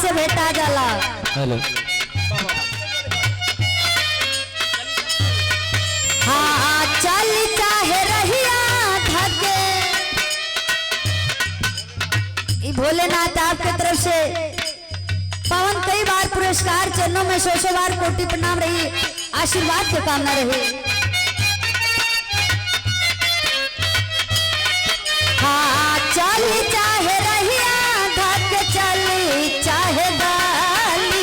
से भेटा जाला। हेलो हाँ चल चाहे रहिया धके। भोलेनाथ आपके तरफ से पवन कई बार पुरस्कार, चरणों में 100 बार कोटि प्रणाम रही, आशीर्वाद की कामना रही। हाँ चल चाहे रहिया धके, चल चाहे डाली।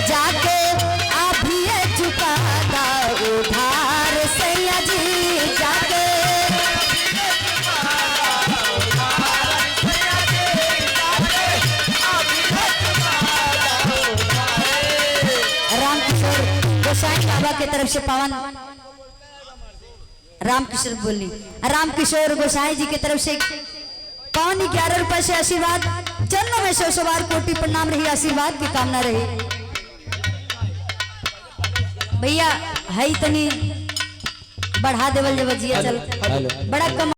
जाके अभी चुका उधार सैया जी, जाके रामकिशोर गोसाई बाबा की तरफ से पवन रामकिशोर बोली, रामकिशोर गोसाई जी की तरफ से पवन 11 रुपए से आशीर्वाद, चरणों में 100 बार कोटि प्रणाम रही, आशीर्वाद की कामना रही। भैया है तनी बढ़ा देवल जब जिया चल बड़ा कम।